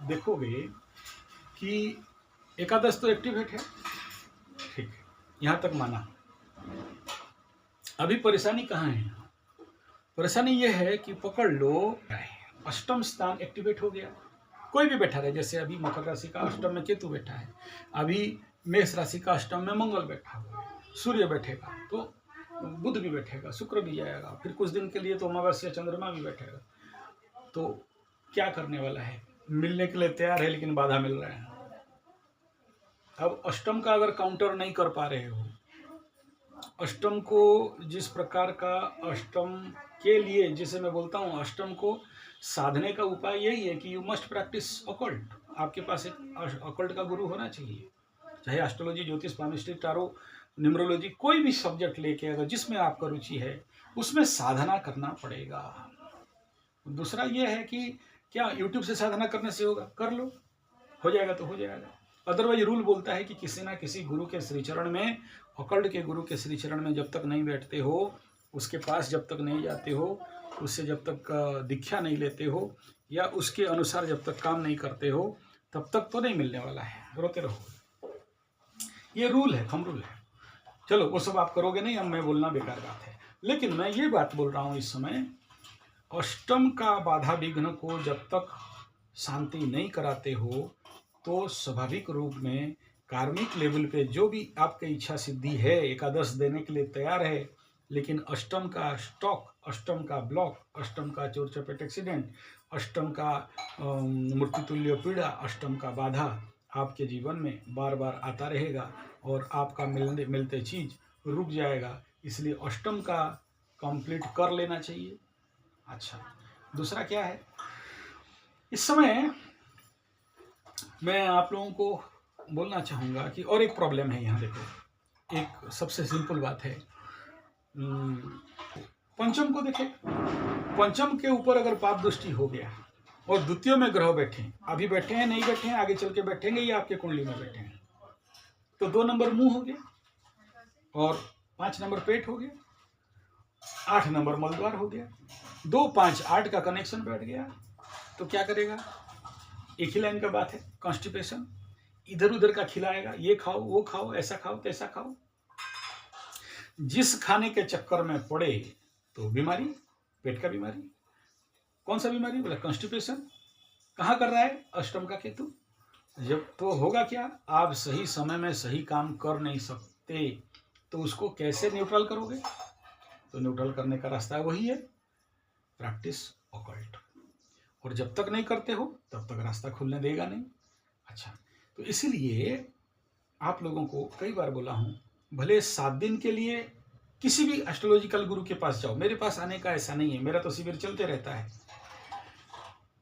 देखोगे कि एकादश तो एक्टिवेट है, ठीक है, यहाँ तक माना। अभी परेशानी कहाँ है? परेशानी ये है कि पकड़ लो, अष्टम स्थान एक्टिवेट हो गया, कोई भी बैठा रहे, जैसे अभी मकर राशि का अष्टम में केतु बैठा है, अभी मेष राशि का अष्टम में मंगल बैठा हुआ है, सूर्य बैठेगा तो बुध भी बैठेगा, शुक्र भी जाएगा, फिर कुछ दिन के लिए तो अमावस्या चंद्रमा भी बैठेगा। तो क्या करने वाला है? मिलने के लिए तैयार है लेकिन बाधा मिल रहा है। अब अष्टम का अगर काउंटर नहीं कर पा रहे हो, अष्टम को जिस प्रकार का अष्टम के लिए, जैसे मैं बोलता हूँ, अष्टम को साधने का उपाय यही है कि यू मस्ट प्रैक्टिस अकल्ट। आपके पास एक अकल्ट का गुरु होना चाहिए, चाहे एस्ट्रोलॉजी, ज्योतिष, पामिस्ट्री, टारो, न्यूमरोलॉजी, कोई भी सब्जेक्ट लेके अगर जिसमें आपका रुचि है उसमें साधना करना पड़ेगा। दूसरा ये है कि क्या यूट्यूब से साधना करने से होगा? कर लो, हो जाएगा तो हो जाएगा। अदरवाइज रूल बोलता है कि किसी ना किसी गुरु के श्रीचरण में, अकल्ट के गुरु के श्रीचरण में जब तक नहीं बैठते हो, उसके पास जब तक नहीं जाते हो, उससे जब तक दीक्षा नहीं लेते हो, या उसके अनुसार जब तक काम नहीं करते हो, तब तक तो नहीं मिलने वाला है, रोते रहो। ये रूल है, थंब रूल है। चलो वो सब आप करोगे नहीं, अब मैं बोलना बेकार बात है। लेकिन मैं ये बात बोल रहा हूँ इस समय, अष्टम का बाधा विघ्न को जब तक शांति नहीं कराते हो तो स्वाभाविक रूप में कार्मिक लेवल पे जो भी आपकी इच्छा सिद्धि है, एकादश देने के लिए तैयार है, लेकिन अष्टम का स्टॉक, अष्टम का ब्लॉक, अष्टम का चोर चपेट एक्सीडेंट, अष्टम का मृत्युतुल्य पीड़ा, अष्टम का बाधा आपके जीवन में बार बार आता रहेगा और आपका मिलते चीज रुक जाएगा। इसलिए अष्टम का कंप्लीट कर लेना चाहिए। अच्छा, दूसरा क्या है? इस समय मैं आप लोगों को बोलना चाहूँगा कि और एक प्रॉब्लम है यहाँ। देखो, एक सबसे सिंपल बात है, पंचम को देखें। पंचम के ऊपर अगर पाप दृष्टि हो गया और द्वितीय में ग्रह बैठे, अभी बैठे हैं, नहीं बैठे हैं, आगे चल के बैठेंगे, या आपके कुंडली में बैठे हैं, तो 2 नंबर मुंह हो गया और 5 नंबर पेट हो गया, 8 नंबर मलद्वार हो गया, 2, 5, 8 का कनेक्शन बैठ गया। तो क्या करेगा? एक ही लाइन का बात है, कॉन्स्टिपेशन, इधर उधर का खिलाएगा, ये खाओ, वो खाओ, ऐसा खाओ, तैसा खाओ। जिस खाने के चक्कर में पड़े तो बीमारी, पेट का बीमारी। कौन सा बीमारी? बोला कॉन्स्टिपेशन। कहाँ कर रहा है? अष्टम का केतु। जब तो होगा क्या, आप सही समय में सही काम कर नहीं सकते, तो उसको कैसे न्यूट्रल करोगे? तो न्यूट्रल करने का रास्ता वही है, प्रैक्टिस ऑकल्ट। और जब तक नहीं करते हो तब तक रास्ता खुलने देगा नहीं। अच्छा, तो इसीलिए आप लोगों को कई बार बोला हूं, भले 7 दिन के लिए किसी भी एस्ट्रोलॉजिकल गुरु के पास जाओ, मेरे पास आने का ऐसा नहीं है, मेरा तो शिविर चलते रहता है,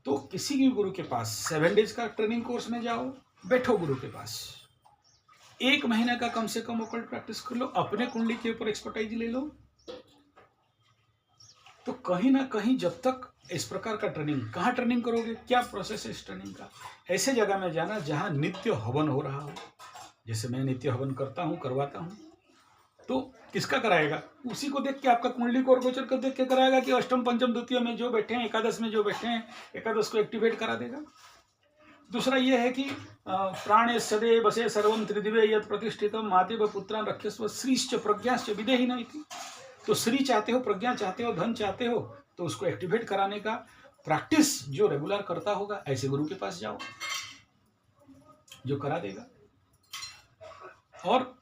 तो किसी भी गुरु के पास 7 डेज का ट्रेनिंग कोर्स में जाओ, बैठो गुरु के पास, 1 महीने का कम से कम ऑकल्ट प्रैक्टिस कर लो, अपने कुंडली के ऊपर एक्सपर्टाइज ले लो। तो कहीं ना कहीं जब तक इस प्रकार का ट्रेनिंग, कहाँ ट्रेनिंग करोगे, क्या प्रोसेस है इस ट्रेनिंग का? ऐसे जगह में जाना जहाँ नित्य हवन हो रहा हो, जैसे मैं नित्य हवन करता हूँ, करवाता हूँ। तो किसका कराएगा? उसी को देख के, आपका कुंडली को और गोचर को देख के कराएगा कि अष्टम, पंचम, द्वितीय में जो बैठे हैं, एकादश में जो बैठे हैं, एकादश को एक्टिवेट करा देगा। दूसरा ये है कि प्राणे सदे बसे सर्वम त्रिदिवे यद प्रतिष्ठितम मातेव पुत्रान रक्षस्व श्रीश्च प्रज्ञाश्च विदेहि न इति। तो श्री चाहते हो, प्रज्ञा चाहते हो, धन चाहते हो, तो उसको एक्टिवेट कराने का प्रैक्टिस जो रेगुलर करता होगा, ऐसे गुरु के पास जाओ जो करा देगा। और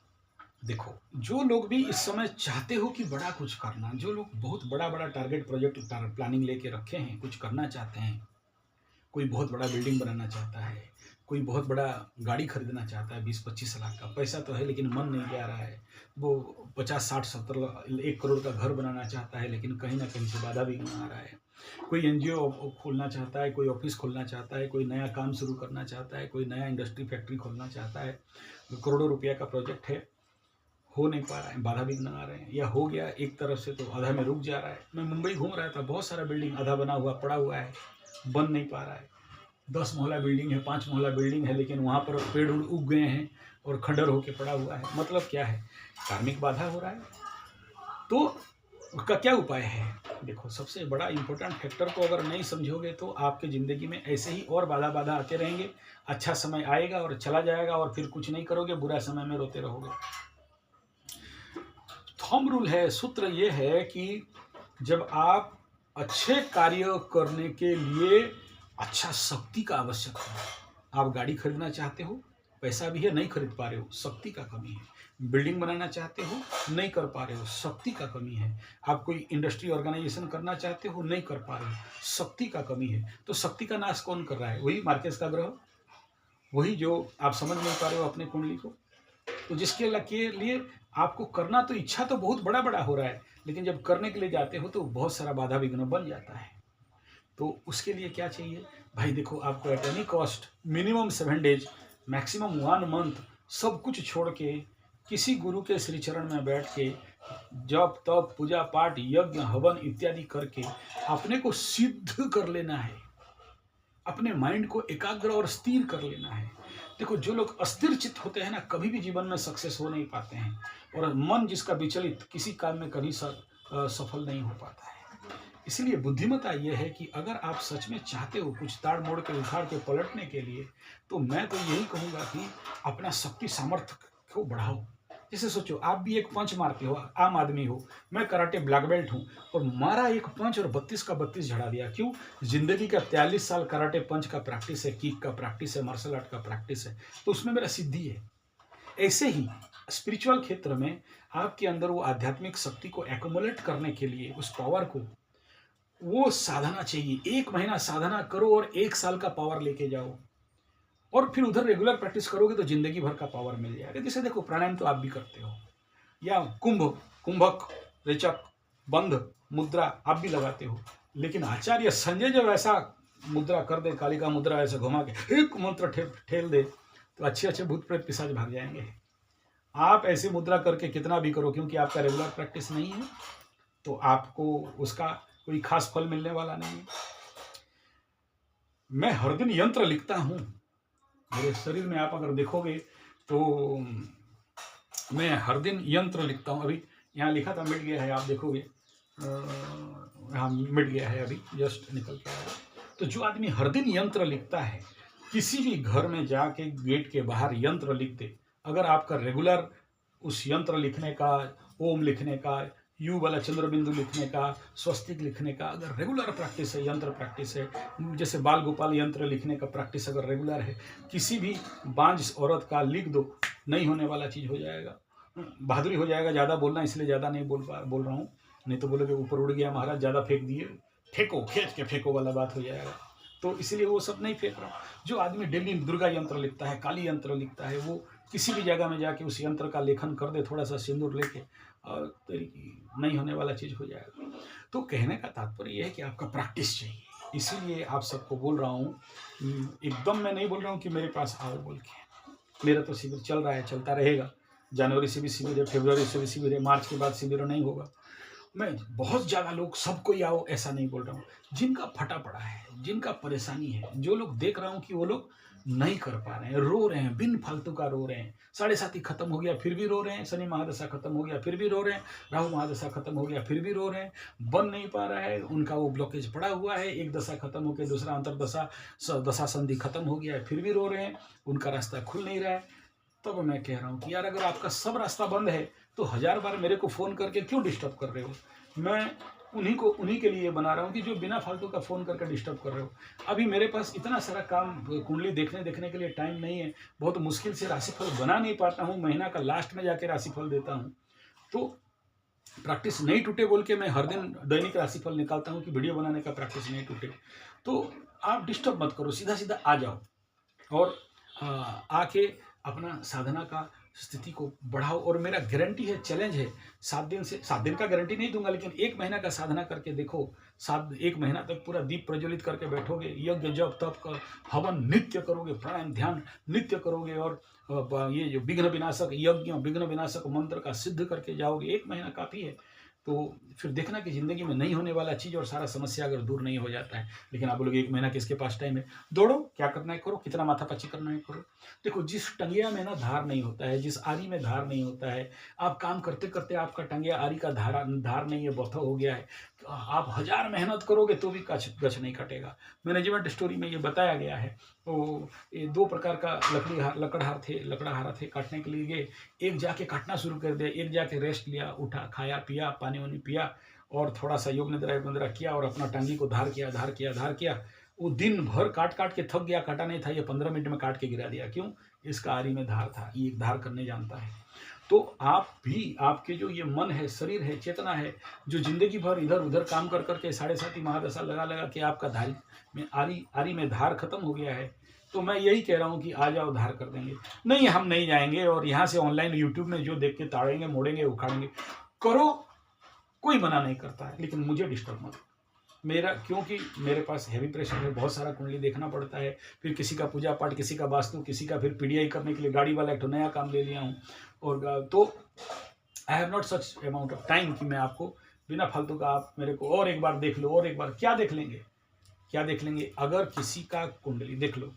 देखो, जो लोग भी इस समय चाहते हो कि बड़ा कुछ करना, जो लोग बहुत बड़ा बड़ा टारगेट प्रोजेक्ट प्लानिंग लेके रखे हैं, कुछ करना चाहते हैं, कोई बहुत बड़ा बिल्डिंग बनाना चाहता है, कोई बहुत बड़ा गाड़ी खरीदना चाहता है 20-25 लाख का, पैसा तो है लेकिन मन नहीं जा रहा है, वो 50, 60, 70, 1 करोड़ का घर बनाना चाहता है, लेकिन कहीं ना कहीं से बाधा विघ्न आ रहा है। कोई एनजीओ खोलना चाहता है, कोई ऑफिस खोलना चाहता है, कोई नया काम शुरू करना चाहता है, कोई नया इंडस्ट्री फैक्ट्री खोलना चाहता है, करोड़ों रुपया का प्रोजेक्ट है, हो नहीं पा रहा है, बाधा विघ्न आ रहे हैं, या हो गया एक तरफ से तो आधा में रुक जा रहा है। मैं मुंबई घूम रहा था, बहुत सारा बिल्डिंग आधा बना हुआ पड़ा हुआ है, बन नहीं पा रहा है। 10 मोहल्ला बिल्डिंग है, 5 मोहल्ला बिल्डिंग है, लेकिन वहाँ पर पेड़ उग गए हैं और खंडर होके पड़ा हुआ है। मतलब क्या है? कार्मिक बाधा हो रहा है। तो उसका क्या उपाय है? देखो सबसे बड़ा इम्पोर्टेंट फैक्टर को अगर नहीं समझोगे तो आपके ज़िंदगी में ऐसे ही और बाधा बाधा आते रहेंगे। अच्छा समय आएगा और चला जाएगा और फिर कुछ नहीं करोगे, बुरा समय में रोते रहोगे। थंब रूल है, सूत्र ये है कि जब आप अच्छे कार्य करने के लिए अच्छा शक्ति का आवश्यक है। आप गाड़ी खरीदना चाहते हो, पैसा भी है, नहीं खरीद पा रहे हो, शक्ति का कमी है। बिल्डिंग बनाना चाहते हो, नहीं कर पा रहे हो, शक्ति का कमी है। आप कोई इंडस्ट्री ऑर्गेनाइजेशन करना चाहते हो, नहीं कर पा रहे हो, शक्ति का कमी है। तो शक्ति का नाश कौन कर रहा है? वही मार्केस का ग्रह, वही जो आप समझ नहीं पा रहे हो अपने कुंडली को। तो जिसके लिए आपको करना तो इच्छा तो बहुत बड़ा बड़ा हो रहा है, लेकिन जब करने के लिए जाते हो तो बहुत सारा बाधा विघ्न बन जाता है। तो उसके लिए क्या चाहिए भाई? देखो, आपको at any cost minimum 7 days, maximum 1 month सब कुछ छोड़ के किसी गुरु के श्री चरण में बैठ के जप तप पूजा पाठ यज्ञ हवन इत्यादि करके अपने को सिद्ध कर लेना है, अपने माइंड को एकाग्र और स्थिर कर लेना है। देखो, जो लोग अस्थिर चित्त होते हैं ना, कभी भी जीवन में सक्सेस हो नहीं पाते हैं, और मन जिसका विचलित किसी काम में कभी सफल नहीं हो पाता है। इसलिए बुद्धिमत्ता यह है कि अगर आप सच में चाहते हो कुछ ताड़ मोड़ के उखाड़ के पलटने के लिए, तो मैं तो यही कहूँगा कि अपना शक्ति सामर्थ्य को बढ़ाओ। जैसे सोचो, आप भी एक पंच मारते हो, आम आदमी हो, मैं कराटे ब्लैक बेल्ट हूँ, और मारा एक पंच और 32 का 32 झड़ा दिया। क्यों? जिंदगी का 43 साल कराटे पंच का प्रैक्टिस है, किक का प्रैक्टिस है, मार्शल आर्ट का प्रैक्टिस है, तो उसमें मेरा सिद्धि है। ऐसे ही स्पिरिचुअल क्षेत्र में आपके अंदर वो आध्यात्मिक शक्ति को एक्युमुलेट करने के लिए, उस पावर को, वो साधना चाहिए। 1 महीना साधना करो और 1 साल का पावर लेके जाओ, और फिर उधर रेगुलर प्रैक्टिस करोगे तो जिंदगी भर का पावर मिल जाएगा। जैसे देखो, प्राणायाम तो आप भी करते हो, या कुंभक, रेचक, बंध मुद्रा आप भी लगाते हो, लेकिन आचार्य संजय जब ऐसा मुद्रा कर दे, कालिका मुद्रा ऐसा घुमा के एक मंत्र ठेल दे, तो अच्छे अच्छे भूत प्रेत पिशाच भाग जाएंगे। आप ऐसी मुद्रा करके कितना भी करो, क्योंकि आपका रेगुलर प्रैक्टिस नहीं है, तो आपको उसका कोई खास फल मिलने वाला नहीं है। मैं हर दिन यंत्र लिखता हूँ, मेरे शरीर में आप अगर देखोगे तो मैं हर दिन यंत्र लिखता हूँ। अभी यहाँ लिखा था, मिट गया है, आप देखोगे हाँ मिट गया है, अभी जस्ट निकल के आया। तो जो आदमी हर दिन यंत्र लिखता है, किसी भी घर में जाके गेट के बाहर यंत्र लिख दे, अगर आपका रेगुलर उस यंत्र लिखने का, ओम लिखने का, यू वाला चंद्र बिंदु लिखने का, स्वस्तिक लिखने का अगर रेगुलर प्रैक्टिस है, यंत्र प्रैक्टिस है, जैसे बाल गोपाल यंत्र लिखने का प्रैक्टिस अगर रेगुलर है, किसी भी बांझ औरत का लिख दो, नहीं होने वाला चीज़ हो जाएगा। बहादुरी हो जाएगा ज़्यादा बोलना, इसलिए ज़्यादा नहीं बोल रहा हूँ, नहीं तो बोलोगे ऊपर उड़ गया महाराज, ज़्यादा फेंक दिए, फेंको, खींच के फेंको वाला बात हो जाएगा। तो इसलिए वो सब नहीं फेंक रहा हूँ। जो आदमी डेली दुर्गा यंत्र लिखता है, काली यंत्र लिखता है, वो किसी भी जगह में जाके उस यंत्र का लेखन कर दे, थोड़ा सा सिंदूर लेके, और नहीं होने वाला चीज़ हो जाएगा। तो कहने का तात्पर्य यह है कि आपका प्रैक्टिस चाहिए। इसीलिए आप सबको बोल रहा हूँ, एकदम मैं नहीं बोल रहा हूँ कि मेरे पास आओ बोल के। मेरा तो शिविर चल रहा है, चलता रहेगा। जनवरी से भी शिविर है, फरवरी से भी शिविर है, मार्च के बाद शिविर नहीं होगा। मैं बहुत ज़्यादा लोग सबको ही आओ ऐसा नहीं बोल रहा हूँ। जिनका फटा पड़ा है, जिनका परेशानी है, जो लोग देख रहा हूँ कि वो लोग नहीं कर पा रहे हैं, रो रहे हैं, बिन फालतू का रो रहे हैं, 7.5 खत्म हो गया फिर भी रो रहे हैं, शनि महादशा खत्म हो गया फिर भी रो रहे हैं, राहु महादशा खत्म हो गया फिर भी रो रहे हैं, बन नहीं पा रहा है, उनका वो ब्लॉकेज पड़ा हुआ है, एक दशा खत्म होकर दूसरा अंतरदशा दशा संधि खत्म हो गया है, फिर भी रो रहे हैं, उनका रास्ता खुल नहीं रहा है। तब मैं कह रहा हूँ कि यार, अगर आपका सब रास्ता बंद है तो 1000 बार मेरे को फ़ोन करके क्यों डिस्टर्ब कर रहे हो? मैं उन्हीं के लिए बना रहा हूँ कि जो बिना फालतू का फ़ोन करके डिस्टर्ब कर रहे हो। अभी मेरे पास इतना सारा काम, कुंडली देखने के लिए टाइम नहीं है, बहुत मुश्किल से राशिफल बना नहीं पाता हूँ, महीना का लास्ट में जाके राशिफल देता हूँ। तो प्रैक्टिस नहीं टूटे बोल के मैं हर दिन दैनिक राशिफल निकालता हूँ कि वीडियो बनाने का प्रैक्टिस नहीं टूटे। तो आप डिस्टर्ब मत करो, सीधा सीधा आ जाओ और आके अपना साधना का स्थिति को बढ़ाओ। और मेरा गारंटी है, चैलेंज है, 7 दिन का गारंटी नहीं दूंगा, लेकिन 1 महीना का साधना करके देखो। 1 महीना तक पूरा दीप प्रज्वलित करके बैठोगे, यज्ञ जप तप का हवन नित्य करोगे, प्राणायाम ध्यान नित्य करोगे, और ये जो विघ्न विनाशक यज्ञ, विघ्न विनाशक मंत्र का सिद्ध करके जाओगे। 1 महीना काफ़ी है। तो फिर देखना कि ज़िंदगी में नहीं होने वाला चीज़ और सारा समस्या अगर दूर नहीं हो जाता है। लेकिन आप बोलोगे 1 महीना किसके पास टाइम है? दौड़ो, क्या करना है करो, कितना माथापच्ची करना है करो। देखो, जिस टंगिया में ना धार नहीं होता है, जिस आरी में धार नहीं होता है, आप काम करते-करते आपका टंगिया आरी का धार नहीं है, बौथा हो गया है। आप हज़ार मेहनत करोगे तो भी गच नहीं कटेगा। मैनेजमेंट स्टोरी में ये बताया गया है। तो ये 2 प्रकार का लकड़हारा थे काटने के लिए। एक जाके काटना शुरू कर दिया, एक जाके रेस्ट लिया, उठा, खाया, पिया, पानी-वानी पिया और थोड़ा-सा योग निद्रा किया और अपना टांगी को धार किया। वो दिन भर काट-काट के थक गया, काटा नहीं था, ये 15 मिनट में काट के गिरा दिया। क्यों? इसका आरी में धार था, ये धार करने जानता है। तो आप भी, आपके जो ये मन है, शरीर है, चेतना है, जो ज़िंदगी भर इधर-उधर काम कर के 7.5 महादशा लगा के आपका आरी में धार खत्म हो गया है, तो मैं यही कह रहा हूँ कि आ जाओ, धार कर देंगे। नहीं, हम नहीं जाएँगे और यहाँ से ऑनलाइन यूट्यूब में जो देख के ताड़ेंगे, मोड़ेंगे, उखाड़ेंगे। करो, कोई मना नहीं करता है, लेकिन मुझे डिस्टर्ब मत। क्योंकि मेरे पास हेवी प्रेशर है, बहुत सारा कुंडली देखना पड़ता है, फिर किसी का पूजा पाठ, किसी का वास्तु, किसी का फिर पीडीआई करने के लिए गाड़ी वाला एक तो नया काम ले लिया हूँ। और तो I have not such amount of time कि मैं आपको बिना फालतू का आप मेरे को और एक बार देख लो, और एक बार क्या देख लेंगे? अगर किसी का कुंडली देख लो,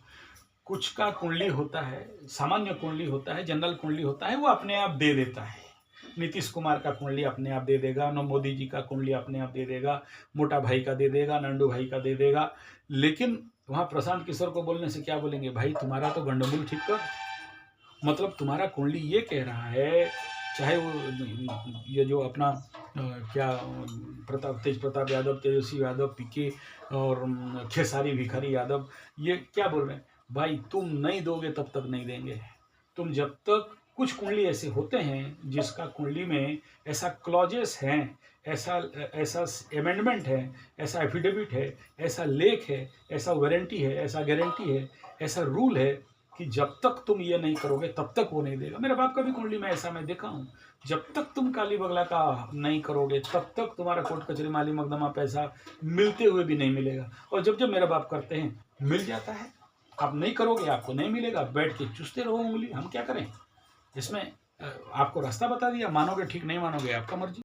कुछ का कुंडली होता है, सामान्य कुंडली होता है, जनरल कुंडली होता है, वो अपने आप दे देता है। नीतीश कुमार का कुंडली अपने आप दे देगा, मोदी जी का कुंडली अपने आप दे देगा, मोटा भाई का दे देगा, नंदू भाई का दे देगा। लेकिन वहाँ प्रशांत किशोर को बोलने से क्या बोलेंगे? भाई तुम्हारा तो गंडमूल ठीक कर। मतलब तुम्हारा कुंडली ये कह रहा है, चाहे वो ये जो अपना तेज प्रताप यादव, तेजस्वी यादव, पीके और खेसारी भिखारी यादव, ये क्या बोल रहे हैं? भाई तुम नहीं दोगे तब तक नहीं देंगे। तुम जब तक, कुछ कुंडली ऐसे होते हैं जिसका कुंडली में ऐसा क्लॉजेस हैं, ऐसा ऐसा अमेंडमेंट है, ऐसा एफिडेविट है, ऐसा लेख है, ऐसा वारंटी है, ऐसा गारंटी है, ऐसा रूल है कि जब तक तुम ये नहीं करोगे तब तक वो नहीं देगा। मेरे बाप का भी कुंडली में ऐसा मैं देखा हूँ। जब तक तुम काली बगला का नहीं करोगे तब तक तुम्हारा कोर्ट कचहरी माली मकदमा पैसा मिलते हुए भी नहीं मिलेगा। और जब मेरे बाप करते हैं मिल जाता है। आप नहीं करोगे, आपको नहीं मिलेगा, बैठ के चूसते रहो उंगली। हम क्या करें इसमें? आपको रास्ता बता दिया, मानोगे ठीक, नहीं मानोगे आपका मर्जी।